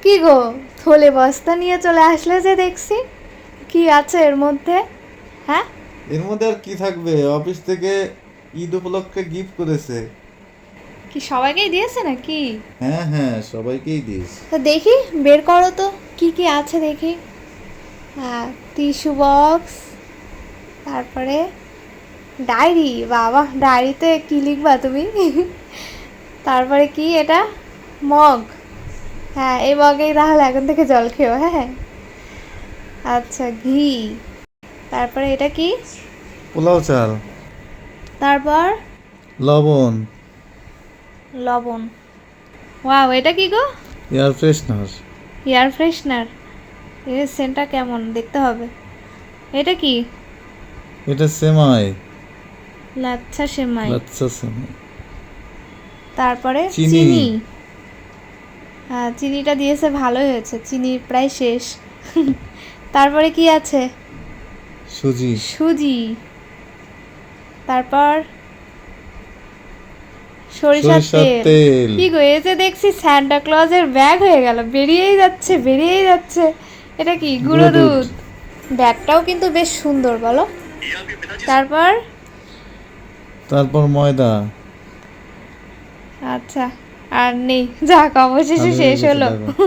কি গো, থলে বস্তা নিয়ে চলে আসলে যে দেখছি, কি আছে এর মধ্যে? হ্যাঁ, এর মধ্যে আর কি থাকবে, অফিস থেকে ঈদ উপলক্ষে গিফট করেছে। কি সবাইকেই দিয়েছে নাকি? হ্যাঁ হ্যাঁ, সবাইকেই দিস। তো দেখি, বের করো তো, কি কি আছে দেখি। হ্যাঁ, টিস্যু বক্স, তারপরে ডায়েরি। বাবা, ডায়েরিতে কি লিখবা তুমি? তারপরে কি এটা? মগ। হ্যাঁ, এই মগেই তাহলে এখন থেকে জল খেও। হ্যাঁ, আচ্ছা, ঘি। তারপরে এটা কি? পোলাও চাল। তারপর লবণ। লবণ। ওয়াও, এটা কি গো? Air freshener. Air freshener. এর সেন্টটা কেমন দেখতে হবে। এটা কি? এটা সেমাই। লাচ্ছা সেমাই। লাচ্ছা সেমাই। তারপরে চিনি। চিনি। হ্যাঁ, চিনিটা দিয়েছে, ভালোই হয়েছে, চিনি প্রায় শেষ। তারপরে কি আছে? সুজি। সুজি। তারপর সরিষার সরিষার তেল। তেল। কি গো, এ যে দেখছি স্যান্টা ক্লজের ব্যাগ হয়ে গেল, বেরিয়েই যাচ্ছে বেরিয়েই যাচ্ছে। এটা কি? গুঁড়ো গুঁড়ো দুধ। দুধ। ব্যাগটাও কিন্তু বেশ সুন্দর, বলো। তারপর তারপর ময়দা। আচ্ছা, আর নেই, যাক অবশেষে খালি হয়ে শেষ গেছে হলো। দেখো।